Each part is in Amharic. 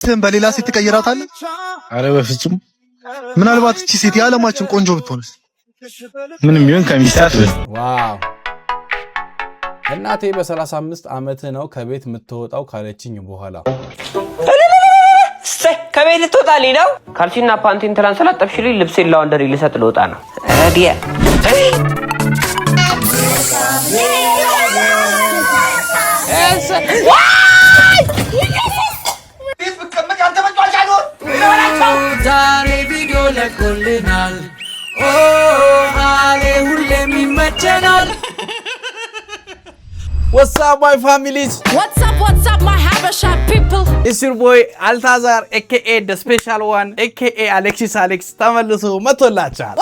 በሌላ ሴት ትቀይራታለህ? አረ በፍጹም። ምናልባት እቺ ሴት የዓለማችን ቆንጆ ብትሆንስ? ምንም ይሁን ከሚስታት ዋው እናቴ በ35 ዓመት ነው ከቤት የምትወጣው ካለችኝ በኋላ ከቤት ትወጣልኝ ነው ካልሲና ፓንቲን ትራን ስላጠብሽልኝ ልብሴን ላውንደሪ ልሰጥ ልወጣ ነው አዲያ ዛሬ ቪዲዮ ለቆልናል አሌ ሁሌም ይመቸናል What's up my families? What's up my Habesha people? It's your boy Altazar aka the special one aka Alexis Alex ተመልሶ መጥቶላችኋል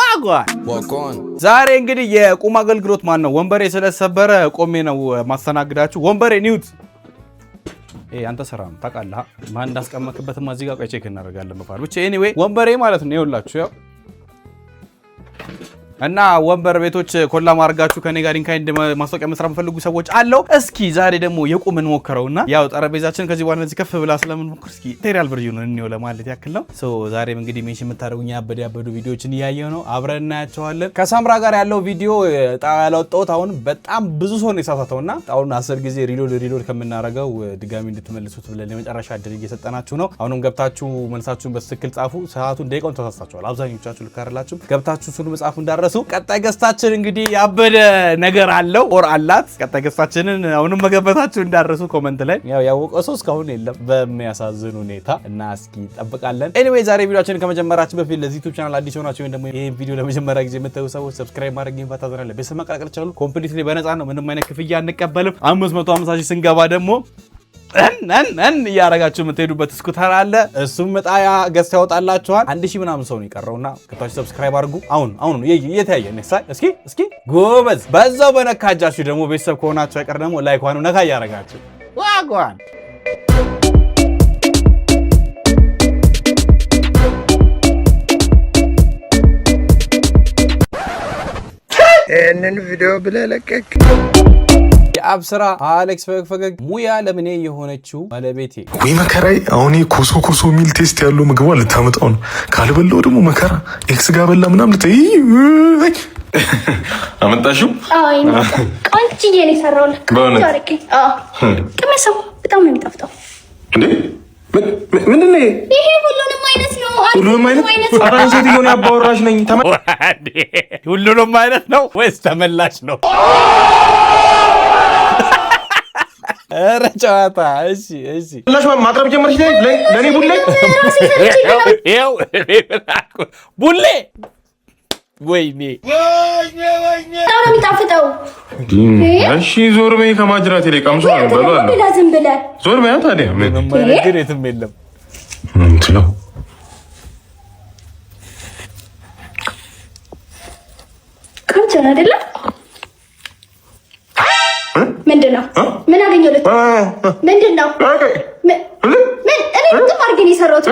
ዋጓን ዛሬ እንግዲህ የቁም አገልግሎት ማን ነው ወንበሬ ስለሰበረ ቆሜ ነው ማስተናግዳችሁ ወንበሬ ኒውት አንተ ሰራም ታውቃለህ ማን እንዳስቀመጥክበትም እዚህ ጋር ቆይ ቼክ እናደርጋለን በፋር ብቻ ኤኒዌይ ወንበሬ ማለት ነው ይኸውላችሁ ያው እና ወንበር ቤቶች ኮላ ማርጋችሁ ከኔ ጋር ኢንካይንድ ማስታወቂያ መስራት ፈልጉ ሰዎች አለው እስኪ ዛሬ ደግሞ የቁምን ሞከረውና ያው ጠረጴዛችን ከዚህ በኋላ እዚህ ከፍ ብላ ስለምንሞክር እስኪ ቴሪያል ቨርዥኑን እንየው ለማለት ያክል ነው ሶ ዛሬም እንግዲህ ሜንሽን የምታደርጉኝ ያበዱ ቪዲዮዎችን እያየው ነው አብረን እናያቸዋለን ከሳምራ ጋር ያለው ቪዲዮ ጣው ያለወጣው አሁን በጣም ብዙ ሰው ነው የሳሳተውና ጣውን 10 ጊዜ ሪሎድ ከምናረጋው ድጋሚ እንድትመልሱት ብለን የመጨረሻ እድል እየሰጠናችሁ ነው አሁንም ገብታችሁ መልሳችሁን በትክክል ጻፉ ሰዓቱን ደቂቃውን ተሳሳችኋል አብዛኞቻችሁ ልካርላችሁ ገብታችሁ ሁሉ መጻፉ እንዳረሱ ቀጣይ ገስታችን እንግዲህ ያበደ ነገር አለው ኦር አላት ቀጣይ ገስታችንን አሁንም መገበታችሁ እንዳረሱ ኮሜንት ላይ ያው ያወቀው ሰው እስካሁን የለም በሚያሳዝን ሁኔታ እና እስኪ ጠብቃለን ኤኒዌይ ዛሬ ቪዲዮአችንን ከመጀመራችን በፊት ለዚህ ዩቲዩብ ቻናል አዲስ ሆናችሁ ወይ ደግሞ ይሄን ቪዲዮ ለመጀመሪያ ጊዜ የምታዩ ሰዎች ሰብስክራይብ ማድረግ ይንፋታዘናል በስመ መቀላቀል ይችላሉ ኮምፕሊትሊ በነፃ ነው ምንም አይነት ክፍያ አንቀበልም 550 ሺህ ስንገባ ደግሞ ያረጋችሁ የምትሄዱበት ስኩተር አለ እሱም መጣያ ገዝታ ያወጣላችኋል 1000 ምናምን ሰው ነው ይቀርውና ከታች ሰብስክራይብ አድርጉ አሁን እየተያየ ነው እስኪ ጎበዝ በዛው በነካጃችሁ ደግሞ ቤተሰብ ከሆናችሁ አይቀር ደግሞ ላይኳኑ ነካ ያረጋችሁ ዋጓን እነን ቪዲዮ ብለለቀቅ የአብስራ አሌክስ ፈገግ ሙያ ለምኔ የሆነችው ባለቤቴ ወይ መከራይ አሁን ኮሶ ሚል ቴስት ያለው ምግብ ልታመጣው ነው ካልበላው ደግሞ መከራ ኤክስ ጋር በላ ምናምን ልትይ አመጣሽው አይ ቆንጆ ነው ሰራው ለካ ቅመሰው በጣም ነው የሚጣፍጠው እንዴ ምንድን ነው ይሄ ሁሉንም አይነት ነው ሁሉንም አይነት አራን ሴት ይሆን ያባወራሽ ነኝ ሁሉንም አይነት ነው ወይስ ተመላሽ ነው አረ ጨዋታ እሺ ለሽ ማቅረብ ጀመርሽ ለኔ ቡሌ ወይኔ ታው ነው የሚጣፍጠው እሺ ዞር በይ ከማጅራት ላይ ቀምሶ በሏል ለዝም ብለህ ዞር በይ ታዲያ ምንም ነገር የትም የለም እንትለው ቆንጆ አይደለ ምንድነው ምን አገኘሁለት ምንድነው ምን እኔ ጥም አድርገን የሰራሁት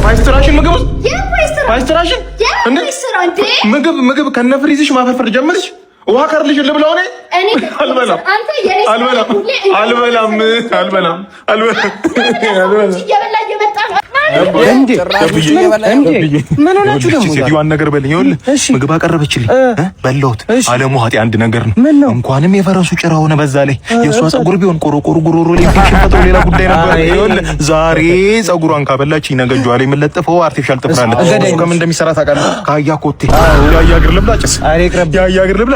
ፓይስትራሽን ፓይስትራሽን ምግብ ከነፍሪዝሽ ማፈርፈር ጀመርሽ ውሃ ካርልሽ ልብላው ነው እኔ አልበላም እየበላ እየመጣ እንዴ ምን ሆናችሁ ደግሞ ሴትዮዋን ነገር በልኝ ይኸውልህ ምግብ አቀረበችልኝ በላሁት አለሙ ሀጢ አንድ ነገር ነው እንኳንም የፈረሱ ጭራ ሆነ በዛ ላይ የሷ ጸጉር ቢሆን ቆሮቆሮ ላይ ፍሽፈተው ሌላ ጉዳይ ነበር ይኸውልህ ዛሬ ጸጉሯን ካበላችኝ ነገ ጇ ላይ የምለጥፈው አርቲፊሻል ጥፍር አለ እሱ ከምን እንደሚሰራ ታውቃለህ ካያ ኮቴ ያያ እግር ልብላ ጭስ ያያ እግር ልብላ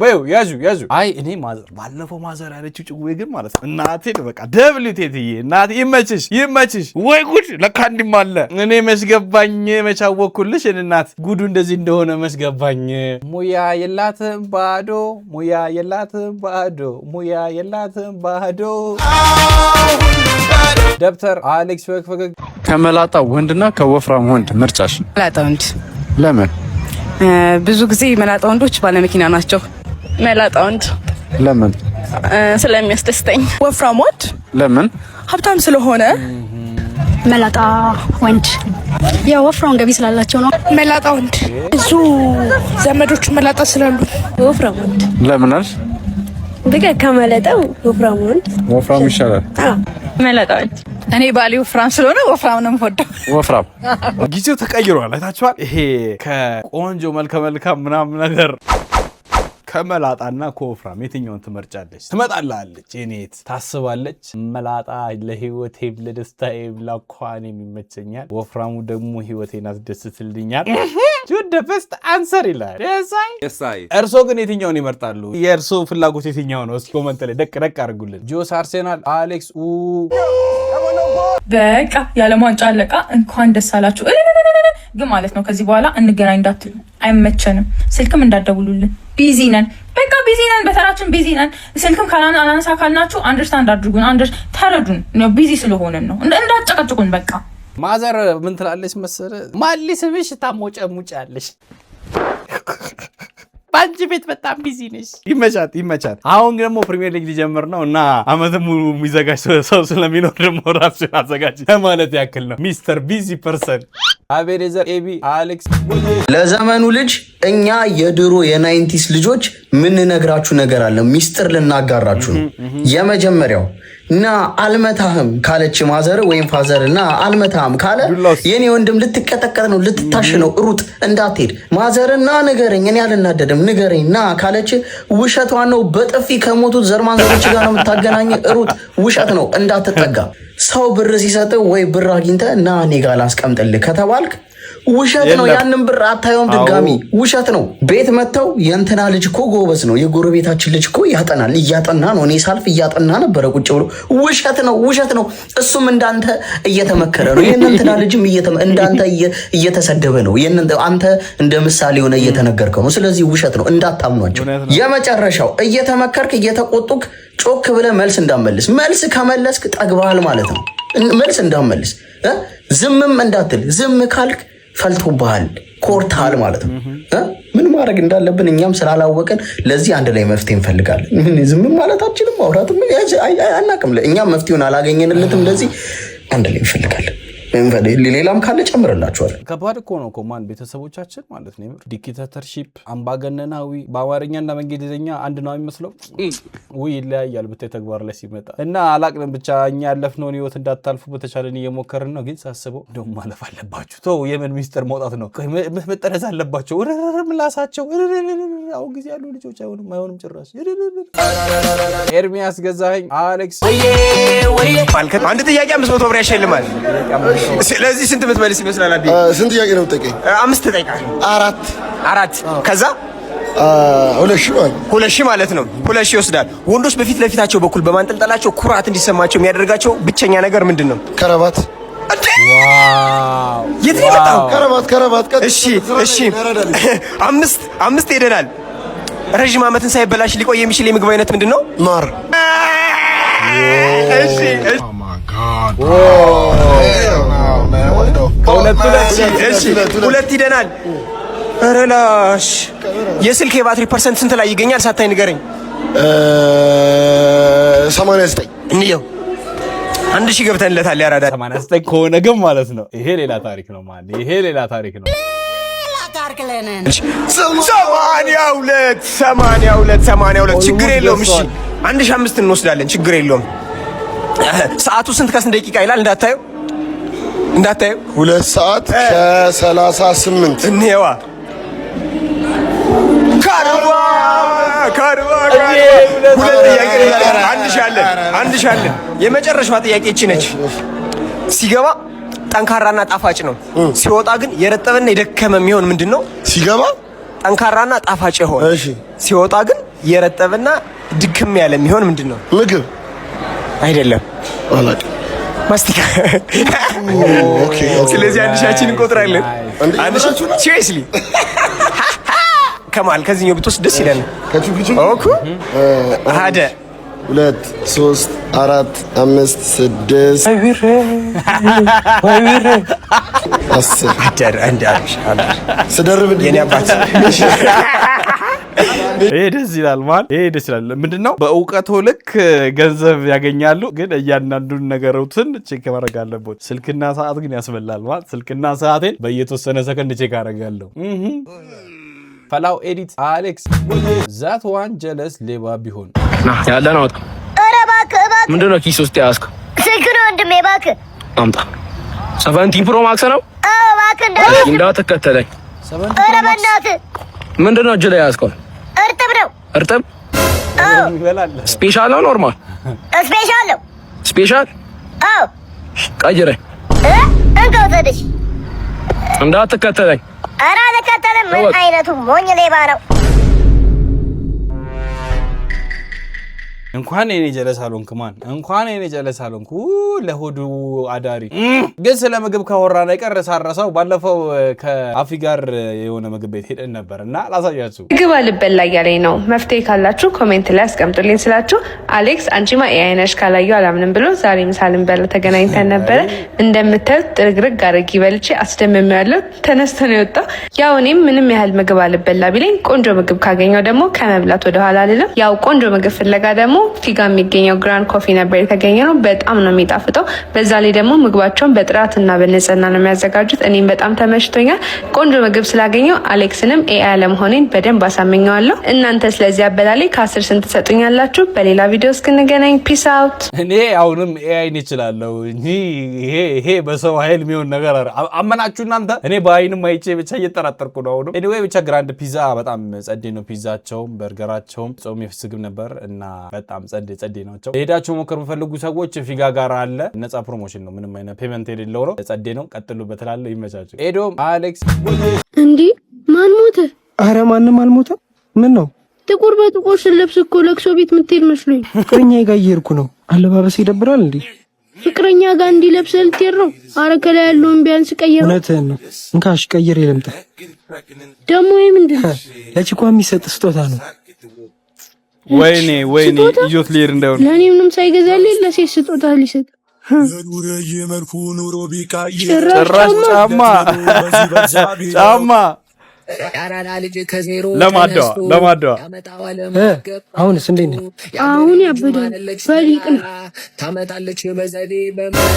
በዩ ያዙ አይ እኔ ባለፈው ማዘር ያለችው ጭዌ ግን ማለት ነው እናቴ በቃ ደብሊቴትዬ እናቴ ይመችሽ ወይ ጉድ ለካ እንዲም አለ እኔ መስገባኝ መቻወኩልሽ እናት ጉዱ እንደዚህ እንደሆነ መስገባኝ ሙያ የላትም ባዶ ደብተር አሌክስ ፈገግ ከመላጣ ወንድና ከወፍራም ወንድ ምርጫሽ መላጣ ወንድ ለምን ብዙ ጊዜ መላጣ ወንዶች ባለመኪና ናቸው መላጣ ወንድ ለምን ስለሚያስደስተኝ ወፍራም ወንድ ለምን ሀብታም ስለሆነ መላጣ ወንድ ያው ወፍራም ገቢ ስላላቸው ነው መላጣ ወንድ ብዙ ዘመዶች መላጣ ስላሉ ወፍራም ወንድ ለምን አልሽ በቃ ከመለጠው ወፍራም ይሻላል። መላጣዎች እኔ ባሌ ወፍራም ስለሆነ ወፍራም ነው የምወደው። ወፍራም ጊዜው ተቀይሯል። አይታችኋል? ይሄ ከቆንጆ መልከ መልካም ምናምን ነገር ከመላጣና ከወፍራም የትኛውን ትመርጫለች? ትመጣላለች እኔት ታስባለች። መላጣ ለህይወቴም ለደስታዬም ለኳኔም ይመቸኛል፣ ወፍራሙ ደግሞ ህይወቴን አስደስትልኛል። ጁድ ፈስት አንሰር ይላል ደሳይ። እርሶ ግን የትኛውን ይመርጣሉ? የእርሶ ፍላጎት የትኛው ነው? እስኪ ኮመንት ላይ ደቅ አድርጉልን። ጆስ አርሴናል፣ አሌክስ በቃ የዓለም ዋንጫ አለቃ። እንኳን ደስ አላችሁ ግን ማለት ነው ከዚህ በኋላ እንገናኝ እንዳትሉ፣ አይመቸንም። ስልክም እንዳትደውሉልን፣ ቢዚ ነን። በቃ ቢዚ ነን፣ በተራችን ቢዚ ነን። ስልክም አላነሳ ካልናችሁ አንደርስታንድ አድርጉን፣ ተረዱን። ቢዚ ስለሆነን ነው፣ እንዳትጨቀጭቁን። በቃ ማዘር ምን ትላለች መሰለ? ማሊስብሽ ታሞጨሙጫለሽ ባንቺ ቤት በጣም ቢዚ ነሽ። ይመቻት። አሁን ደግሞ ፕሪሚየር ሊግ ሊጀምር ነው እና አመት ሙሉ የሚዘጋጅ ሰው ስለሚኖር ደግሞ ራሱን አዘጋጅ ማለት ያክል ነው። ሚስተር ቢዚ ፐርሰን አቤሬዘር፣ ኤቢ፣ አሌክስ። ለዘመኑ ልጅ እኛ የድሮ የናይንቲስ ልጆች ምን ነግራችሁ ነገር አለ፣ ሚስጥር ልናጋራችሁ ነው። የመጀመሪያው ና አልመታህም ካለች ማዘር ወይም ፋዘር ና አልመታህም ካለ የኔ ወንድም ልትቀጠቀጥ ነው፣ ልትታሽ ነው፣ ሩጥ እንዳትሄድ። ማዘርና ንገረኝ እኔ አልናደድም ንገረኝ ና ካለች ውሸቷን ነው። በጥፊ ከሞቱት ዘርማንዘሮች ጋር ነው የምታገናኝ። ሩጥ፣ ውሸት ነው፣ እንዳትጠጋ። ሰው ብር ሲሰጥ ወይ ብር አግኝተህ ና እኔ ጋር ላስቀምጥልህ ከተባልክ ውሸት ነው። ያንን ብር አታየውም ድጋሚ፣ ውሸት ነው። ቤት መጥተው የእንትና ልጅ እኮ ጎበዝ ነው፣ የጎረቤታችን ልጅ እኮ ያጠናል፣ እያጠና ነው፣ እኔ ሳልፍ እያጠና ነበረ ቁጭ ብሎ። ውሸት ነው። እሱም እንዳንተ እየተመከረ ነው። ይህን እንትና ልጅም እንዳንተ እየተሰደበ ነው። አንተ እንደ ምሳሌ ሆነ እየተነገርከው ነው። ስለዚህ ውሸት ነው፣ እንዳታምኗቸው። የመጨረሻው እየተመከርክ እየተቆጡክ ጮክ ብለህ መልስ እንዳመልስ። መልስ ከመለስክ ጠግባሃል ማለት ነው። መልስ እንዳመልስ፣ ዝምም እንዳትል። ዝም ካልክ ፈልቶብሃል፣ ኮርታል ማለት ነው። ምን ማድረግ እንዳለብን እኛም ስላላወቅን ለዚህ አንድ ላይ መፍትሄ እንፈልጋለን። ምን ዝም ማለታችንም ማውራትም አናቅም። እኛም መፍትሄውን አላገኘንለትም። ለዚህ አንድ ላይ እንፈልጋለን። ሌላም ካለ ጨምርላችኋል። ከባድ እኮ ነው ኮማንድ ቤተሰቦቻችን ማለት ነው። ዲክታተርሺፕ፣ አምባገነናዊ በአማርኛና በእንግሊዝኛ አንድ ነው የሚመስለው። ይለያያል ብታይ ተግባር ላይ ሲመጣ እና አላቅንም። ብቻ እኛ ያለፍነውን ህይወት እንዳታልፉ በተቻለን እየሞከርን ነው። ግን ሳስበው እንደውም ማለፍ አለባችሁ። ተው የምን ሚስጥር መውጣት ነው? መጠረዝ አለባቸው። ምላሳቸው አሁን ጊዜ ያሉ ልጆች አይሆንም ጭራሽ። ኤርሚያስ ገዛኸኝ፣ አሌክስ አንድ ጥያቄ 500 ብር ያሸልማል። ስለዚህ ስንት ምትመልስ ይመስላል? አቢ ስንት ጥያቄ ነው የምትጠይቀኝ? 5 ትጠይቃለህ። 4 ከዛ 2,000 ማለት ነው። 2,000 ይወስዳል። ወንዶች በፊት ለፊታቸው በኩል በማንጠልጠላቸው ኩራት እንዲሰማቸው የሚያደርጋቸው ብቸኛ ነገር ምንድን ነው? ከረባት። ዋው የት ነው የመጣው? ከረባት። እሺ 5 ሄደናል። ረጅም ዓመትን ሳይበላሽ ሊቆይ የሚችል የምግብ አይነት ምንድን ነው? ማር። እሺ ሁለት ሂደናል። ኧረ ላሽ የስልክ የባትሪ ፐርሰንት ስንት ላይ ይገኛል? ሳታይ ንገረኝ። 89 እንየው። 1000 ገብተንለታል። ያራዳ 89 ከሆነ ግን ማለት ነው ይሄ ሌላ ታሪክ ነው ማለት ይሄ ሌላ ታሪክ ነው። 82 ችግር የለውም። እሺ 1500 እንወስዳለን። ችግር የለውም። ሰዓቱ ስንት ከስንት ደቂቃ ይላል? እንዳታየው 2 ሰዓት ከ38 እንየዋ። አንድ ሺህ አለን። የመጨረሻዋ ጥያቄ እቺ ነች። ሲገባ ጠንካራና ጣፋጭ ነው፣ ሲወጣ ግን የረጠበና የደከመ የሚሆን ምንድን ነው? ሲገባ ጠንካራና ጣፋጭ ይሆን፣ ሲወጣ ግን የረጠበና ድክም ያለ የሚሆን ምንድን ነው? ምግብ አይደለም፣ ማስቲካ። ስለዚህ 1000 እንቆጥራለን። ሲሪየስሊ ከማል ከዚህኛው ብትወስድ ደስ ይላል። ኦኩ አደ 2 3 4 5 6 ስደርብ የኔ አባት ይሄ ደስ ይላል ማለት ይሄ ደስ ይላል። ምንድነው በእውቀቱ ልክ ገንዘብ ያገኛሉ፣ ግን እያንዳንዱን ነገሮችን ቼክ ማድረግ አለበት። ስልክና ሰዓት ግን ያስበላል ማለት ስልክና ሰዓቴን በየተወሰነ ሰከንድ ቼክ አደርጋለሁ። ፈላው ኤዲት አሌክስ ዛት ዋን ጀለስ ሌባ ቢሆን ያለ ነው። ኧረ እባክህ ምንድነው ኪስ ውስጥ ያዝከው? ስልክ ነው ወንድሜ እባክህ አምጣ። 17 ፕሮ ማክስ ነው። እባክህ እንዳትከተለኝ። ኧረ በእናትህ ምንድነው እጅ ላይ ያዝከው? እርጥብ ነው። እርጥብ ስፔሻል ነው ኖርማል? ስፔሻል ነው። ስፔሻል? አዎ ቀይረኝ። እንከውሰድሽ እንዳትከተለኝ። ኧረ አልከተልም። ምን አይነቱ ሞኝ ሌባ ነው። እንኳን እኔ ጀለስ አልሆንክ ማን እንኳን እኔ ጀለስ አልሆንክ ለሆዱ አዳሪ ግን ስለ ምግብ ካወራን አይቀር ሳረሳው ባለፈው ከአፊ ጋር የሆነ ምግብ ቤት ሄደን ነበርና ላሳያችሁ ምግብ አልበላ ያለኝ ነው መፍትሄ ካላችሁ ኮሜንት ላይ አስቀምጡልኝ ስላችሁ አሌክስ አንቺማ ኤአይነሽ ካላዩ አላምንም ብሎ ዛሬ ምሳልን በላ ተገናኝተን ነበር እንደምታዩት ጥርግርግ አድርጌ በልቼ አስደምሜያለሁ ተነስቶ ነው የወጣው ያው እኔም ምንም ያህል ምግብ አልበላ ቢለኝ ቆንጆ ምግብ ካገኘው ደግሞ ከመብላት ወደ ኋላ አይደለም ያው ቆንጆ ምግብ ፍለጋ ደግሞ ፊጋ የሚገኘው ግራንድ ኮፊ ነበር የተገኘው በጣም ነው የሚጣፍጠው በዛ ላይ ደግሞ ምግባቸውን በጥራትና በንጽህና ነው የሚያዘጋጁት እኔም በጣም ተመችቶኛል ቆንጆ ምግብ ስላገኘው አሌክስንም ኤአይ ለመሆኔን በደንብ አሳምኘዋለሁ እናንተ ስለዚህ አበላሌ ከ10 ስንት ትሰጡኛላችሁ በሌላ ቪዲዮ እስክንገናኝ ፒስ አውት እኔ አሁንም ኤአይ ነችላለሁ ይሄ በሰው ኃይል የሚሆን ነገር አመናችሁ እናንተ እኔ በአይንም አይቼ ብቻ እየተጠራጠርኩ ነው አሁን ኤኒዌይ ብቻ ግራንድ ፒዛ በጣም ጸዴ ነው ፒዛቸውም በርገራቸውም ጾም ይፍስግም ነበር እና በጣም ጸዴ ናቸው ሄዳችሁ ሞከር የምፈልጉ ሰዎች ፊጋ ጋር አለ ነፃ ፕሮሞሽን ነው ምንም አይነት ፔመንት የሌለው ነው ጸዴ ነው ቀጥሉበት እላለሁ ይመቻችሁ ኤዶም አሌክስ እንዴ ማን ሞተ አረ ማንም አልሞተም ምን ነው ጥቁር በጥቁር ስለብስ እኮ ለቅሶ ቤት የምትሄድ መስሎኝ ፍቅረኛ ጋር እየሄድኩ ነው አለባበስ ይደብራል እንዴ ፍቅረኛ ጋር እንዲለብስ ልትሄድ ነው አረ ከላይ ያለውን ቢያንስ ቀይር እውነትህን ነው እንካሽ ቀይር ይለምጣ ደግሞ ይሄ ምንድን ነው ለቺኳ የሚሰጥ ስጦታ ነው ወይኔ ይጆት ሊር እንደው ለኔ ምንም ሳይገዛልኝ ለሴት ስጦታ ሊሰጥ ኑሮዬ መልኩ ኑሮ ቢቃይ ጭራሽ ጫማ ያራዳ ልጅ ከዜሮ ለማዳዋ አሁንስ እንዴት ነው አሁን ያበዳል ፈሪቅ ነው ታመጣለች በዘዴ በመና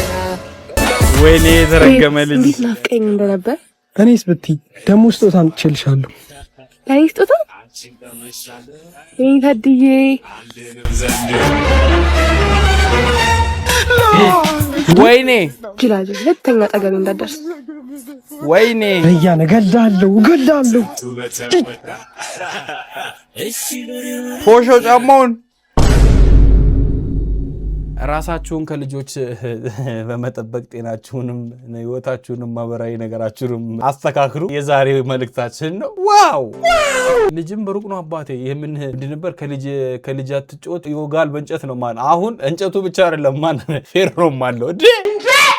ወይኔ ተረገመ ልጅ ናፍቀኝ እንደነበር እኔስ ብትይ ደሞ ስጦታ አምጥቼልሻለሁ አይ ስጦታ ይታድዬ ወይኔ ጅላጅ ሁለተኛ ጠገብ እንዳደርስ ወይኔ በያነ ገላለሁ ፖሾ ጫማውን ራሳችሁን ከልጆች በመጠበቅ ጤናችሁንም ህይወታችሁንም ማህበራዊ ነገራችሁንም አስተካክሉ የዛሬው መልእክታችን ነው ዋው ልጅም በሩቅ ነው አባቴ የምን እንድንበር ከልጅ አትጮት ይወጋል በእንጨት ነው ማን አሁን እንጨቱ ብቻ አይደለም ማን ፌሮም አለው እንዴ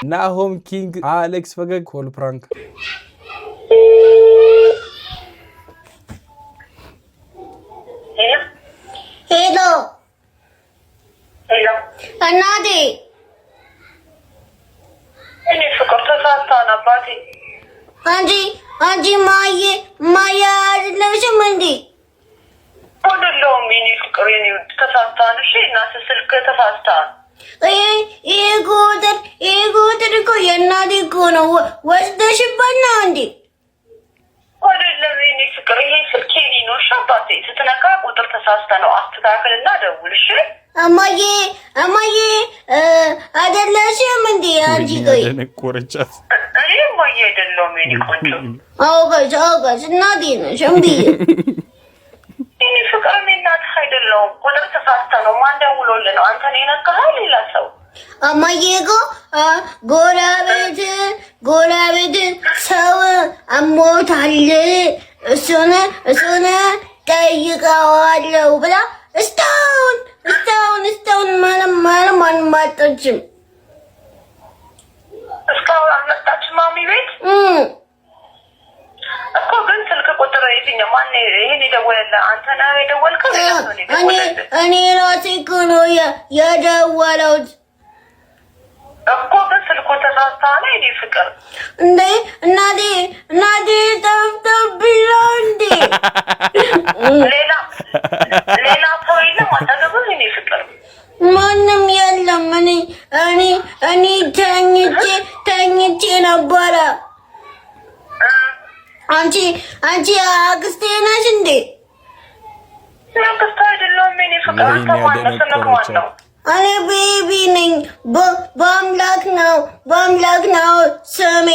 ናሆም ኪንግ አሌክስ ፈገግ ኮል ፕራንክ ሄሎ እናቴ እኔ ፍቅር ተሳስታን አባቴ አንቺ ማየ አይደለሽም እንዴ አይደለሁም የኔ ፍቅር የኔ ተሳስታን እሺ እናት ስልክ ተሳስታን ይሄ ቁጥር እኮ የእናቴ እኮ ነው ወስደሽበት ነው እንዴ አይደለም የኔ ፍቅር ይሄ ስልኬ ነው እሺ አባቴ ስትነካ ቁጥር ተሳስተ ነው አስተካክልና ደውል እሺ እማዬ አይደለሽም እንዴ አንቺ ቆይ ቆርጫት እኔ እማዬ አይደለሁም የኔ ቆንጆ አውቀሽ እናቴ ነሽ እምቢ የኔ ፍቅር እኔ እናትህ አይደለሁም ቁጥር ተሳስተ ነው ማን ደውሎልህ ነው አንተ ነው የነካኸው ሌላ ሰው እማዬ እኮ ጎረቤት ሰው አሞታል እሱን ጠይቀዋለሁ ብላ እስካሁን ማንም አልመጣችም እስካሁን አልመጣችም ማሚ ቤት እኮ ግን ስልክ ቁጥር የትኛው ማን ይሄን የደወለልህ አንተ ነህ የደወልከው እኔ ራሴ እኮ ነው የደወለውት እኮ ግን ስልኩ ተሳስተሃል የኔ ፍቅር እንዴ እናቴ ጠፍቶብኝ ነው እንዴ ሌላ ሰው የለም አጠገብህ የኔ ፍቅር ማንም የለም እኔ ተኝቼ ነበረ አንቺ አክስቴ ነሽ እንዴ? አክስቴ አይደለሁም እኔ ፍቅር ተማነሰነው ነው። እኔ ቤቢ ነኝ። በአምላክ ነው ስሜ።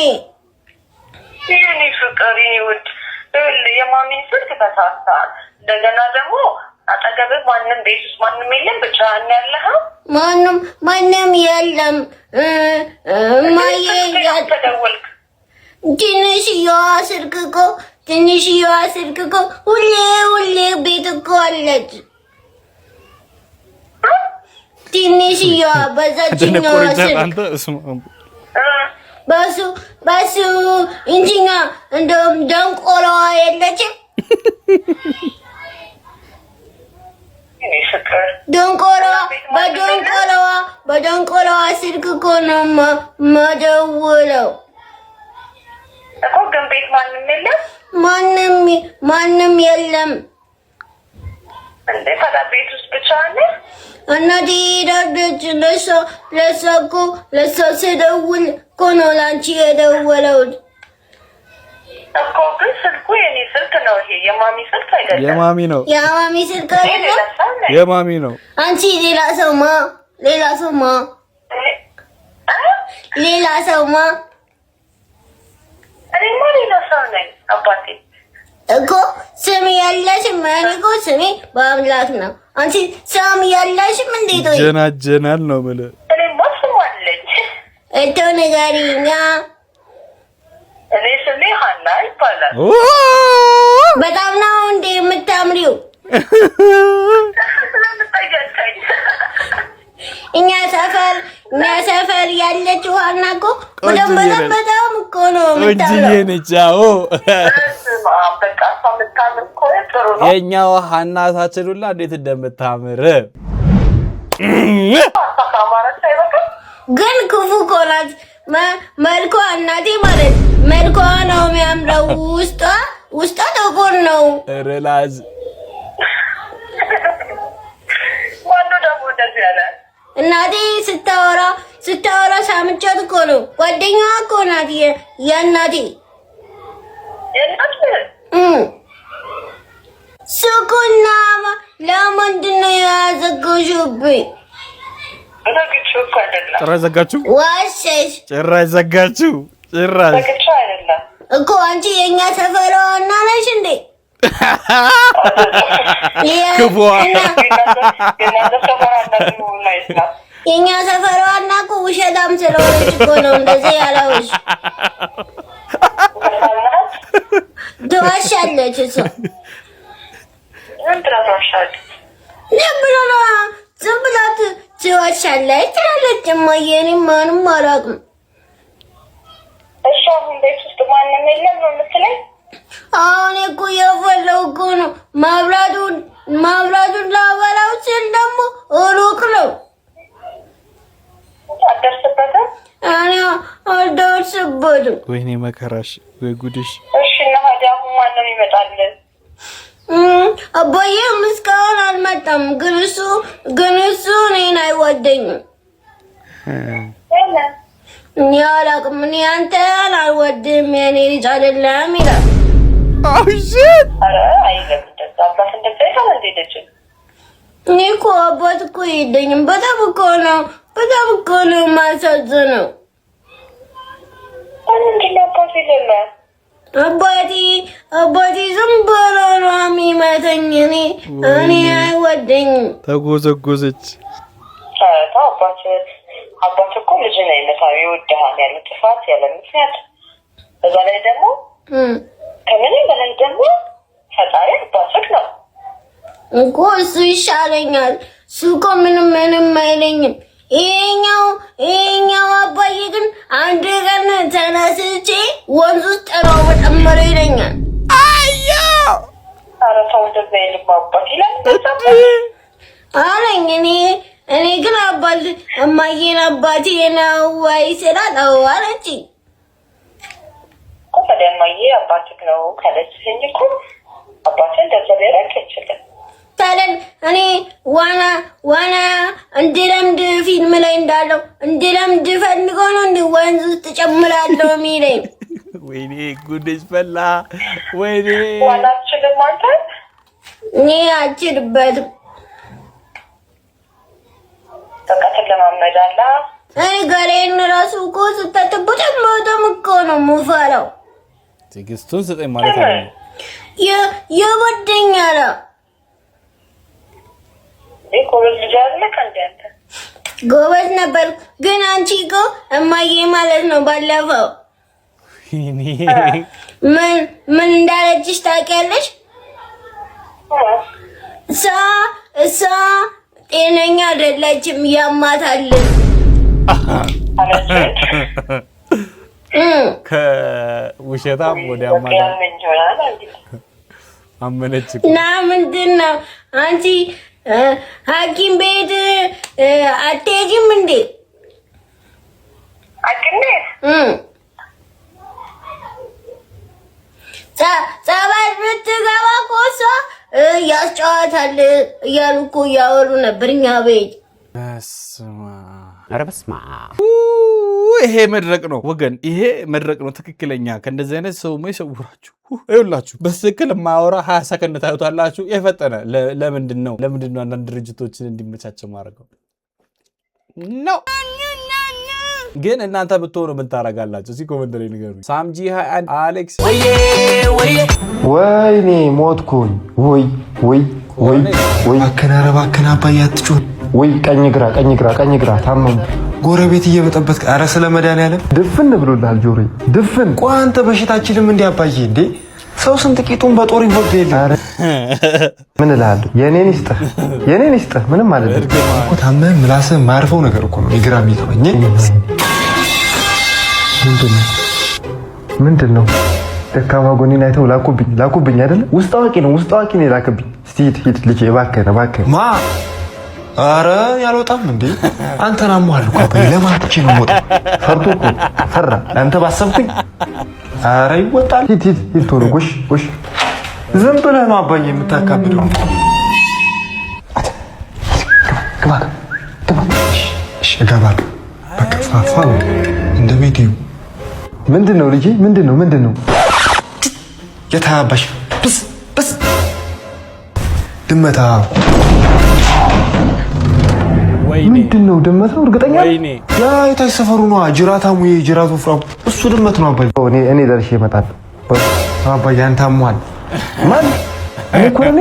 የኔ ፍቅር ይውድ የማሚን ስልክ ተሳሳል። እንደገና ደግሞ አጠገብህ ማንም ቤት ውስጥ ማንም የለም፣ ብቻህን ያለኸው? ማንም የለም። ማየ ተደወልክ? ትንሽዬዋ ስልክ እኮ ሁሌ ቤት እኮ አለች። ትንሽዬዋ በዛችኛዋ ስልክ በሱ እንጂኛ እንደውም ደንቆሮዋ የለችም። በደንቆሮዋ ስልክ እኮ ነው የማደውለው እኮ። ግን ቤት ማንም የለም? ማንም የለም። እንዴ ታዲያ ቤት ውስጥ ብቻ አለ? እናቴ ሄዳለች። ለእሷ ስደውል እኮ ነው ለአንቺ የደወለውት እኮ። ግን ስልኩ የኔ ስልክ ነው። ይሄ የማሚ ስልክ አይደለም። የማሚ ነው። የማሚ ስልክ አይደለም። የማሚ ነው። አንቺ ሌላ ሰውማ እኔማ ሌላ ሰው ነኝ አባቴ እኮ። ስም ያለሽም እኔ እኮ ስሜ በአምላክ ነው። አንቺ ስም ያለሽም እንዴት ወይ ጀናጀናል ነው የምልህ። እኔማ ስም አለኝ እቶ ንገሪኛ። እኔ ስሜ ሀና ይባላል። በጣም ነው እንዴ የምታምሪው? እኛ ሰፈር ያለችው ሀና እኮ በጣም እኮ ነው የምታምረው። የእኛው ሀናታችን ሁላ እንዴት እንደምታምር ግን ክፉ እኮ ናት። መልኳ እናቴ ማለት መልኳ ነው የሚያምረው። ውስጧ ጥቁር ነው። ርላዝ እናቴ ስታወራ ሳምቻት እኮ ነው። ጓደኛዋ እኮ ናት የእናቴ። ሱቁና ለምንድን ነው ያዘጋሽብኝ? ጭራሽ ዘጋችሁ? ዋሸሽ። ጭራሽ ዘጋችሁ? ጭራሽ እኮ አንቺ የእኛ ሰፈር ዋና ነሽ እንዴ? የእኛ ሰፈር ዋና እኮ ውሸታም ስለሆነች እኮ ነው እንደዚህ ያለውሽ። ትዋሻለች እሷ። ዝም ብላ ትዋሻለች ትላለች። እማዬ እኔ ማንም አላውቅም። እሺ አሁን ቤት ውስጥ ማንም የለም ነው የምትለኝ? አሁን እኮ የፈለው እኮ ነው ማብራቱን ላበላው ስል ደግሞ ሩቅ ነው። አትደርስበትም? እኔ አልደርስበትም። ወይኔ መከራሽ፣ ወይ ጉድሽ። እሺ እና ታዲያ አሁን ማንም ይመጣልን? አባዬም እስካሁን አልመጣም። ግን እሱ እኔን አይወደኝም። እኔ አላውቅም። እኔ አንተን አልወድም የኔ ልጅ አይደለም ይላል። እኔ እኮ አባት እኮ የለኝም። በጣም እኮ ነው የማሳዝነው። አባቴ ዝም ብሎ ነው የሚመተኝ። እኔ አይወደኝም። ተጎዘጎዘች። አባት እኮ ልጅን አይነሳም፣ ይወድሃል ያለ ጥፋት ያለ ምክንያት። በዛ ላይ ደግሞ ከምንም በላይ ደግሞ ፈጣሪ አባትህ ነው እኮ። እሱ ይሻለኛል። እሱ እኮ ምንም አይለኝም። ይሄኛው አባዬ ግን አንድ ቀን ተነስቼ ወንዝ ውስጥ ነው በጨመረ ይለኛል። ኧረ ተው እንደዛ አይልም አባት ይላል አለኝ። እኔ ግን እማዬን አባቴ ነው ወይ ስላት አዎ አለችኝ። ታዲያ እማዬ አባትህ ነው ካለችኝ እኮ አባትህ እንደዛ ሊያደርግ አይችልም። ታዲያ እኔ ዋና እንድለምድ ፊልም ላይ እንዳለው እንድለምድ ፈልጎ ነው እንደ ወንዝ ውስጥ ጨምራለሁ የሚለኝ። ወይኔ ጉድሽ ፈላ። ወይኔ ዋላችንም አንተ እኔ አልችልበትም። በቃ ለማመዳላ እኔ ገሬን ራሱ እኮ ስታጥቡት እኮ ነው የምፈራው። ትዕግስቱን ስጠኝ ማለት ነው። የወደኛል ጎበዝ ልጅ አይደለህ እንዴ አንተ? ጎበዝ ነበር፣ ግን አንቺ እኮ እማዬ ማለት ነው ባለፈው ምን እንዳለችሽ ታውቂያለሽ? እሷ ጤነኛ አይደለችም ያማታል። ከውሸታም ወደ ያማታል አመነች እና ምንድን ነው አንቺ ሐኪም ቤት አትሄጂም እንዴ? ሐኪም ቤት ጸበል ብትገባ እኮ እሷ ያስጨዋታል እያሉ እኮ እያወሩ ነበር እኛ ቤት። ኧረ በስመ አብ! ይሄ መድረቅ ነው ወገን፣ ይሄ መድረቅ ነው ትክክለኛ። ከእንደዚህ አይነት ሰው ይሰውራችሁ። ይኸውላችሁ በትክክል የማያወራ 20 ሰከንድ ታዩታላችሁ። የፈጠነ ለምንድን ነው አንዳንድ ድርጅቶችን እንዲመቻቸው ማድረገው ነው? ግን እናንተ ብትሆኑ ምን ታረጋላችሁ? እዚህ ኮሜንት ላይ ንገሩኝ። ሳምጂ 21 አሌክስ ወይኔ ሞትኩኝ። ወይ አከናረባከና አባዬ አትጩህ። ወይ ቀኝ ግራ ታመሙ። ጎረቤት እየበጠበት ኧረ ስለ መድኃኒዓለም ድፍን ብሎልሃል ጆሮዬ ድፍን። ቆይ አንተ በሽታችንም እንዲህ አባዬ እንዴ ሰው ስንት ቂጡን በጦር ይወርድ የለ። ምን እልሃለሁ የኔን ይስጥህ ምንም ማለት እኮ ታመህ ምላስህ ማርፈው ነገር እኮ ነው የግራ የሚገባኝ። ምንድን ነው ደካማ ጎኔን አይተው ላኩብኝ አይደለ? ውስጥ አዋቂ ነው የላክብኝ። እስቲ ሂድ ልጄ እባክህ ማ አረ ያልወጣም እንዴ አንተን አሟል እኮ አባዬ ለማለት ነው ሞት ፈርቶ እኮ ፈራ አንተ ባሰብኩኝ። አረ ይወጣል። ሂድ ቶሎ ጎሽ ዝም ብለህ ነው አባዬ የምታካብደው። ግባ እሺ እገባለሁ። በቃ ፋፋ እንደ ቤቴ ምንድን ነው ልጄ ምንድን ነው የታባሽ ብስ ድመታ ምንድን ነው ድመት ነው እርግጠኛ ያ የታች ሰፈሩ ነው ጅራታሙ ጅራቱ ፍራው እሱ ድመት ነው አባዬ። እኔ ደርሼ እመጣለሁ አባዬ አንተ አሟል ማን እኮኔ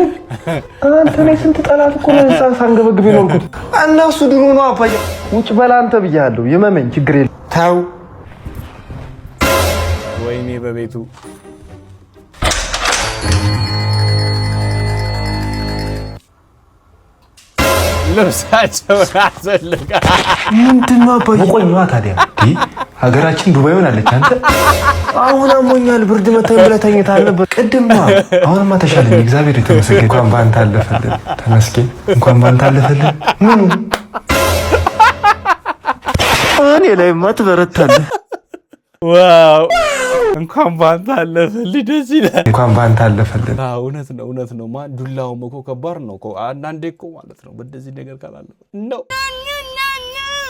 አንተ ነህ ስንት ጠላት እኮ ነው ሳንገበግብ የኖርኩት እና እሱ ድሮ ነው አባዬ። ውጭ በላ አንተ ብያለሁ የመመኝ ችግር የለም ታው ወይኔ በቤቱ ልብሳቸውን አዘልጋ ምንድን ነው አባዬ? ቆይማ ታዲያ ሀገራችን ዱባይ ሆናለች። አንተ አሁን አሞኛል ብርድ መታኝ ብለህ ተኝተሃል ነበር ቅድም ነው። አሁንማ ተሻለኝ እግዚአብሔር የተመሰገነ። እንኳን ባንተ አለፈልን ተመስገን። እንኳን ባንተ አለፈልን። ምኑ እኔ ላይማ ትበረታለህ። ዋው እንኳን ባንተ አለፈልህ ደስ ይላል። እንኳን ባንተ አለፈልን። እውነት ነው። ማን ዱላውም እኮ ከባድ ነው እኮ አንዳንዴ እኮ ማለት ነው። በእንደዚህ ነገር ካላለ ነው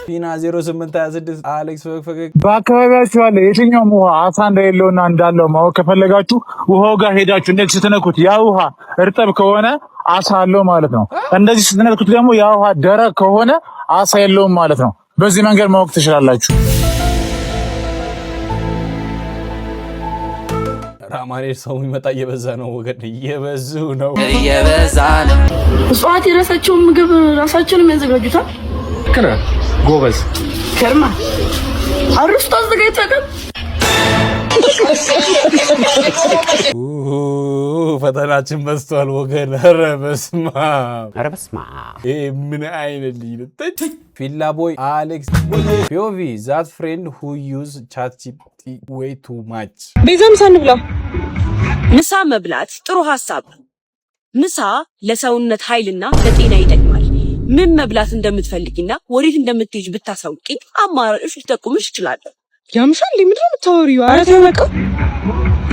ፊና 0826 አሌክስ ፈገግ በአካባቢያችሁ ያለ የትኛውም ውሃ አሳ እንደሌለውና እንዳለው ማወቅ ከፈለጋችሁ ውሃው ጋር ሄዳችሁ እንደዚህ ስትነኩት ያ ውሃ እርጥብ ከሆነ አሳ አለው ማለት ነው። እንደዚህ ስትነኩት ደግሞ ያ ውሃ ደረቅ ከሆነ አሳ የለውም ማለት ነው። በዚህ መንገድ ማወቅ ትችላላችሁ። ራማኔ ሰው የሚመጣ እየበዛ ነው ወገን፣ እየበዛ ነው። እጽዋት የራሳቸውን ምግብ ራሳቸውን የሚያዘጋጁታል። ከነ ጎበዝ ከርማ አርስቶ አዘጋጅተን ፈተናችን በዝቷል ወገን። ኧረ በስመ አብ ምን አይነት ልጅ ነው? ፊላ ቦይ አሌክስ ፒኦቪ ዛት ፍሬንድ ሁ ዩዝ ቻት ጂፒቲ ዌይ ቱ ማች። ቤዛ ምሳ እንብላ። ምሳ መብላት ጥሩ ሀሳብ። ምሳ ለሰውነት ኃይልና ለጤና ይጠቅማል። ምን መብላት እንደምትፈልጊና ወዴት እንደምትሄጂ ብታሳውቂኝ አማራጮች ልጠቁምሽ እችላለሁ። ያምሻል ምንድነው የምታወሪው? ኧረ ተው በቃ።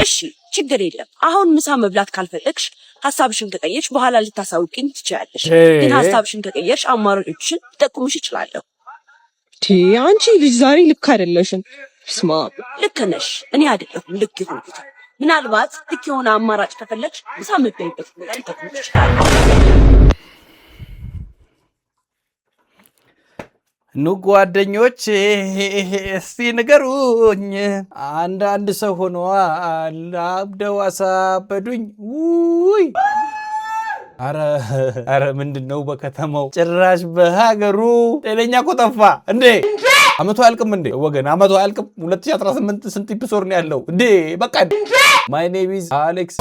እሺ ችግር የለም። አሁን ምሳ መብላት ካልፈለግሽ ሐሳብሽን ከቀየርሽ በኋላ ልታሳውቂኝ ትችያለሽ። ግን ሐሳብሽን ከቀየርሽ አማራጮችን ልጠቁምሽ እችላለሁ። አንቺ ልጅ ዛሬ ልክ አይደለሽም። ስማ ልክ ነሽ። እኔ አይደለሁም ልክ ይሁንኩት። ምናልባት ልክ የሆነ አማራጭ ከፈለግሽ ምሳ መበይበት ተጠቅመሽ ኑ ጓደኞች እስቲ ንገሩኝ አንድ ሰው ሆኗል አብደው አሳበዱኝ ውይ አረ ምንድነው በከተማው ጭራሽ በሀገሩ ጤነኛ እኮ ጠፋ እንዴ አመቱ አያልቅም እንዴ ወገን አመቱ አያልቅም 2018 ስንት ኢፒሶድ ነው ያለው እንዴ በቃ ማይ ኔም ኢዝ አሌክስ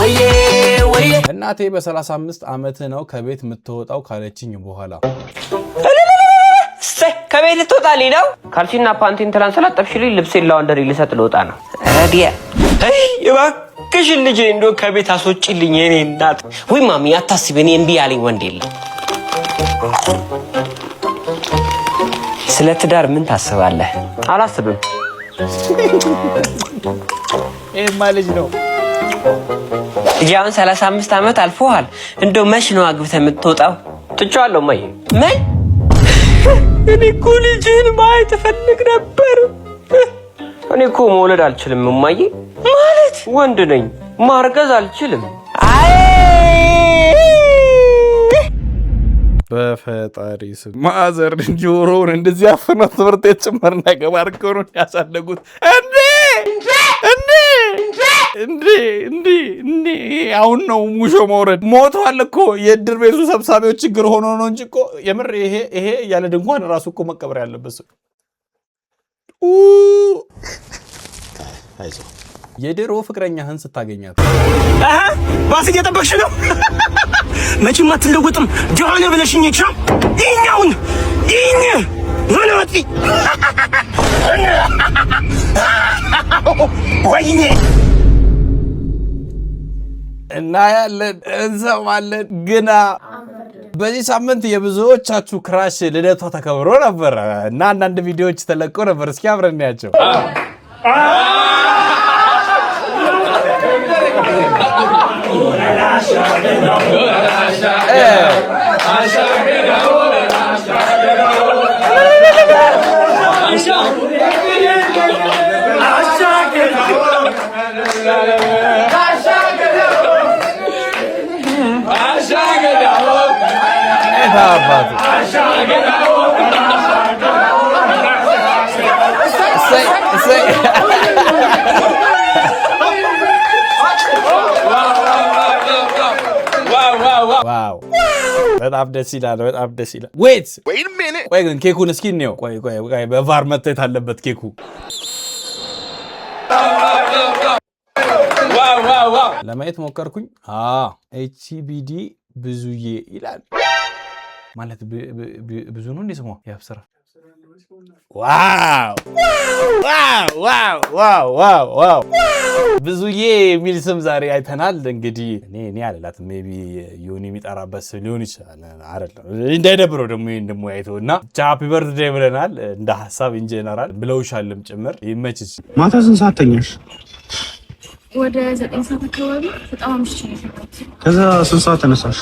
እናቴ በ35 አመት ነው ከቤት የምትወጣው ካለችኝ በኋላ ከቤት ልትወጣልኝ ነው? ካልሲና ፓንቲን ትናንት ስላጠብሽልኝ ልብሴን ላውንደሪ ልሰጥ ልወጣ ነው። አዲያ እባክሽን ልጄ እንደው ከቤት አስወጪልኝ የኔ እናት። ወይ ማሚ አታስቢ፣ እኔ እምቢ ያለኝ ወንድ የለም። ስለ ትዳር ምን ታስባለህ? አላስብም። ኤማ ልጅ ነው ያን 35 አመት አልፎሃል። እንደው መች ነው አግብተህ የምትወጣው? ትቻለሁ ማይ ምን እኔ እኮ ልጅህን ማየት እፈልግ ነበር። እኔ እኮ መውለድ አልችልም እማዬ። ማለት ወንድ ነኝ ማርገዝ አልችልም። አይ በፈጣሪ ስም ማዘር ጆሮውን እንደዚህ አፈናት ትምህርት ቤት ጭምር ነገር አድርገው ነው ያሳደጉት። እንዴ አሁን ነው ሙሾ መውረድ። ሞቷል እኮ የእድር ቤቱ ሰብሳቢዎች ችግር ሆኖ ነው እንጂ እኮ የምር ይሄ ያለ ድንኳን ራሱ እኮ መቀበር ያለበት ሰው አይዞህ። የድሮ ፍቅረኛህን ስታገኛት ባስ እየጠበቅሽ ነው? መቼም አትለወጥም ጆሃነ ብለሽኝ ይቻል ይኛውን ይኝ ወለወጥ ወይኔ እና ያለን እንሰማለን። ግና በዚህ ሳምንት የብዙዎቻችሁ ክራሽ ልደቷ ተከብሮ ነበር እና አንዳንድ ቪዲዮዎች ተለቆ ነበር። እስኪ አብረን እናያቸው። በጣም ደስ ይላል። በጣም ደስ ይላል። ዌት ቆይ ግን ኬኩን እስኪ እንየው። ቆይ በቫር መታየት አለበት ኬኩ። ለማየት ሞከርኩኝ። ኤችቢዲ ብዙዬ ይላል ማለት ብዙ ነው እንዴ ስሟ? ያብስራ ዋው ብዙዬ የሚል ስም ዛሬ አይተናል። እንግዲህ እኔ አላላትም ሜቢ ዮኒ የሚጠራበት ስም ሊሆን ይችላል። አይደለም እንዳይደብረው ደግሞ ይሄን ደግሞ አይተውና ሃፒ በርዝዴይ ብለናል እንደ ሐሳብ ኢንጀነራል ብለውሻልም ጭምር። ይመችሽ። ማታ ስንት ሰዓት ተኛሽ? ወደ 9 ሰዓት አካባቢ በጣም አምሽቼ ነው የፈለኩት። ከዛ ስንት ሰዓት ተነሳሽ?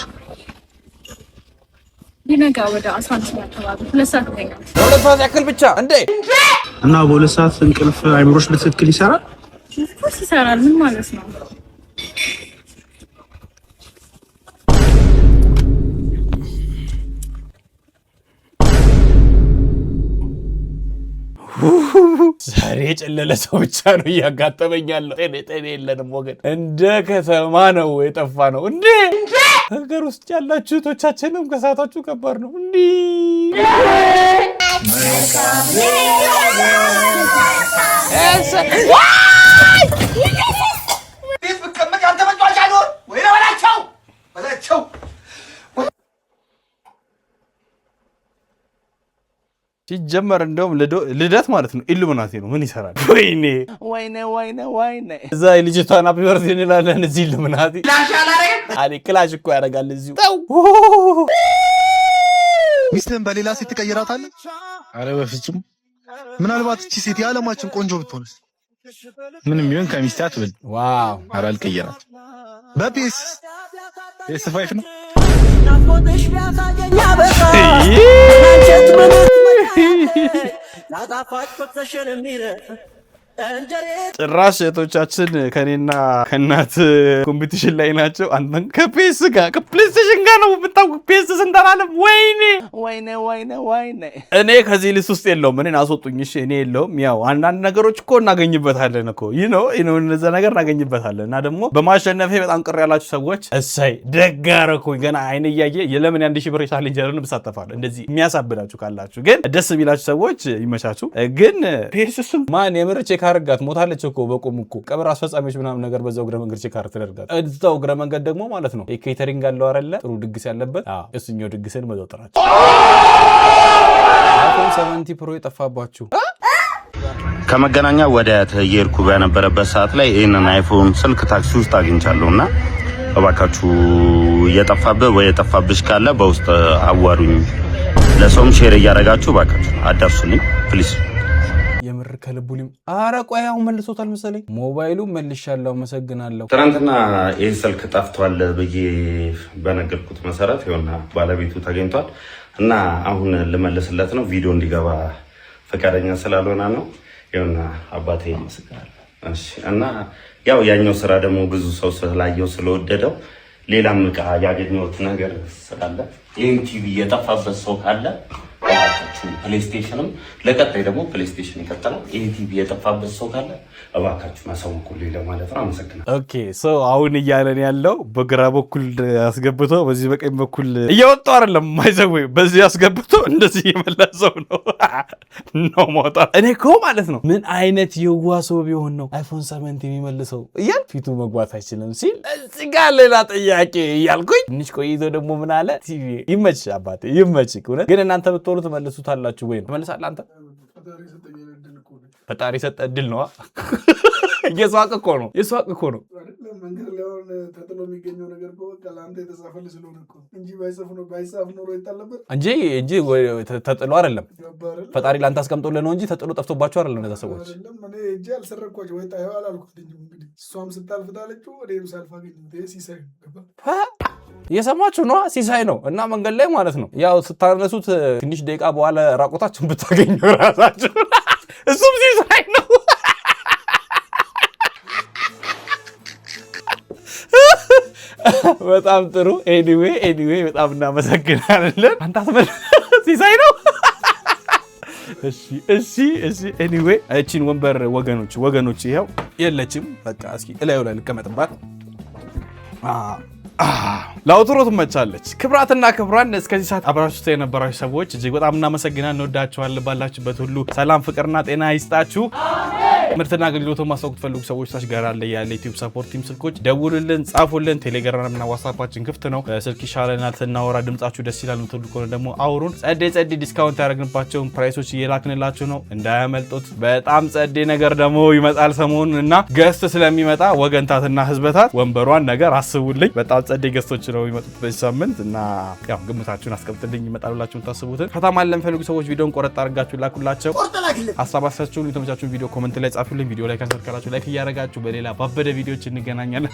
ሊነጋ ወደ 11 ሰዓት አካባቢ 2 ሰዓት ተኛሁ። 2 ሰዓት ያክል ብቻ እንዴ? እና በ2 ሰዓት እንቅልፍ አይምሮሽ በትክክል ይሰራል? ኦፍኮርስ ይሰራል። ምን ማለት ነው? ዛሬ የጨለለ ሰው ብቻ ነው እያጋጠመኛለሁ። ጤኔ የለንም ወገን። እንደ ከተማ ነው የጠፋ ነው እንዴ? ሀገር ውስጥ ያላችሁ እህቶቻችንም ከሰዓታችሁ ከባድ ነው እንዴ? ሲጀመር እንደውም ልደት ማለት ነው ኢሉሚናቲ ነው። ምን ይሰራል? ወይኔ እዛ ልጅቷን ሃፒ በርዝዴይ እንላለን፣ እዚህ ኢሉሚናቲ ክላሽ እኮ ያደርጋል እዚሁ። ሚስትህን በሌላ ሴት ትቀይራታለህ? አረ በፍጹም። ምናልባት እቺ ሴት የዓለማችን ቆንጆ ብትሆንስ? ምንም ቢሆን ከሚስት አትበል። ዋው! አረ አልቀየራት። በፒስ PS5 ነው። ጭራሽ እህቶቻችን ከኔና ከእናት ኮምፒቲሽን ላይ ናቸው። አንተን ከፒኤስ ጋር ከፕሌይስቴሽን ጋር ነው የምታውቁ። ፒኤስ ስንተራለም ወይኔ እኔ ከዚህ ሊስት ውስጥ የለውም። እኔን አስወጡኝ። እሺ እኔ የለውም። ያው አንዳንድ ነገሮች እኮ እናገኝበታለን እኮ እነዛ ነገር እናገኝበታለን። እና ደግሞ በማሸነፌ በጣም ቅር ያላችሁ ሰዎች እሰይ ደግ አደረኩኝ። ገና አይኔ እያየ የለምን 1000 ብር ቻሌንጀርን ብሳተፋለሁ። እንደዚህ የሚያሳብዳችሁ ካላችሁ ግን ደስ ቢላችሁ ሰዎች ይመቻችሁ። ግን ፒኤስም ማን የምር ቼክ አድርጋት ሞታለች እኮ በቁም እኮ ቀብር አስፈጻሚዎች ምናምን ነገር በዛው እግረ መንገድ ቼክ አድርጋት ተደርጋት እዛው እግረ መንገድ ደግሞ ማለት ነው ኬተሪንግ አለው አይደለ ጥሩ ድግስ ያለበት እሱኛው ድግስን መዘውጥራችሁ። አይፎን 70 ፕሮ የጠፋባችሁ ከመገናኛ ወደ ተየርኩ በነበረበት ሰዓት ላይ ይሄንን አይፎን ስልክ ታክሲ ውስጥ አግኝቻለሁና እባካችሁ የጠፋብህ ወይ የጠፋብሽ ካለ በውስጥ አዋሩኝ። ለሰውም ሼር እያደረጋችሁ እባካችሁ አዳርሱልኝ ፕሊዝ። የምር ከልቡልም አረቋያው መልሶታል መሰለኝ። ሞባይሉ መልሻለሁ። አመሰግናለሁ። ትናንትና ይህ ስልክ ጠፍቷል ብዬ በነገርኩት መሰረት ይኸውና ባለቤቱ ተገኝቷል እና አሁን ልመልስለት ነው። ቪዲዮ እንዲገባ ፈቃደኛ ስላልሆነ ነው። ይኸውና አባቴ ይመስገናል። እሺ እና ያው ያኛው ስራ ደግሞ ብዙ ሰው ስላየው ስለወደደው ሌላም ዕቃ ያገኘሁት ነገር ስላለ ይህን ቲቪ የጠፋበት ሰው ካለ እባካችሁ ፕሌይስቴሽንም ለቀጣይ ደግሞ ፕሌይስቴሽን ይቀጥላል። ይህ ቲቪ የጠፋበት ሰው ካለ እባካችሁ አሳውቁልኝ ለማለት ነው። አመሰግናለሁ። ኦኬ ሶ አሁን እያለን ያለው በግራ በኩል አስገብቶ በዚህ በቀኝ በኩል እያወጣው አይደለም ማይዘው በዚህ አስገብቶ እንደዚህ የመለሰው ነው ማውጣት። እኔ እኮ ማለት ነው ምን አይነት የዋሰው ቢሆን ነው አይፎን 7 የሚመልሰው እያል ፊቱ መግባት አይችልም ሲል እዚህ ጋር ሌላ ጥያቄ እያልኩኝ ትንሽ ቆይቶ ደግሞ ምን አለ ቲቪ ይመች አባቴ ይመች። ግን እናንተ ብትወሩ ትመልሱታላችሁ ወይ ነው ትመልሳለህ አንተ? ፈጣሪ ሰጠ እድል ነው። የሷቅ እኮ ነው መንገድ ላይ አሁን ተጥሎ የሚገኘው ነገር እኮ በቃ ለአንተ የተጻፈልህ ስለሆነ እኮ እንጂ ባይጻፍ ኖሮ ይጣለበት እንጂ ተጥሎ አይደለም። ፈጣሪ ለአንተ አስቀምጦልህ ነው እንጂ ተጥሎ ጠፍቶባቸው አይደለም። እነዛ ሰዎች እኔ እጄ አልሰረኳቸው ወይ ጣዩ አላልኩትኝም። እንግዲህ እሷም ስታልፍ ጣለችው እኔም ሳልፍ አገኘሁት። ሲሳይ እየሰማችሁ ነው። ሲሳይ ነው እና መንገድ ላይ ማለት ነው ያው ስታነሱት ትንሽ ደቂቃ በኋላ ራቆታችሁን ብታገኙ ራሳችሁ እሱም ሲሳይ ነው። በጣም ጥሩ። ኤኒዌይ በጣም እናመሰግናለን። አንተ ሲሳይ ነው። እሺ ኤኒዌይ እቺን ወንበር ወገኖች ይሄው የለችም። በቃ እስኪ እላዩ ላይ ልቀመጥባት። ላውትሮ ትመቻለች። ክብራትና ክብራን እስከዚህ ሰዓት አብራችሁ የነበራችሁ ሰዎች እጅግ በጣም እናመሰግናለን። እንወዳችኋለን። ባላችሁበት ሁሉ ሰላም ፍቅርና ጤና ይስጣችሁ። ምርትና አገልግሎቱን ማስተዋወቅ ትፈልጉ ሰዎች ታች ጋር ያለ ዩቲዩብ ሰፖርት ቲም ስልኮች ደውሉልን፣ ጻፉልን። ቴሌግራም እና ዋትስአፓችን ክፍት ነው። ስልክ ይሻለናል ስናወራ፣ ድምጻችሁ ደስ ይላል የምትሉ ከሆነ ደግሞ አውሩን። ጸዴ ዲስካውንት ያደረግንባቸውን ፕራይሶች እየላክንላችሁ ነው፣ እንዳያመልጡት። በጣም ጸዴ ነገር ደግሞ ይመጣል ሰሞኑን እና ገስት ስለሚመጣ ወገንታትና ህዝበታት ወንበሯን ነገር አስቡልኝ። በጣም ጸዴ ገስቶች ነው የሚመጡት በዚህ ሳምንት እና ያው ግምታችሁን አስቀምጥልኝ ይመጣሉላችሁ ታስቡትን። ከተማን ለምፈልጉ ሰዎች ቪዲዮን ቆረጥ አድርጋችሁ ላኩላቸው። ሀሳብ አስተያየታችሁን የተመቻችሁን ቪዲዮ ኮሜንት ላይ ጻፉልኝ። ቪዲዮ ላይ ካንሰልካላችሁ ላይክ እያደረጋችሁ በሌላ ባበደ ቪዲዮዎች እንገናኛለን።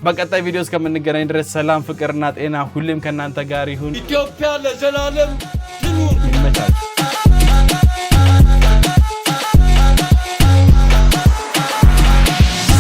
በቀጣይ ቪዲዮ እስከምንገናኝ ድረስ ሰላም ፍቅርና ጤና ሁሌም ከእናንተ ጋር ይሁን። ኢትዮጵያ ለዘላለም ትኑር።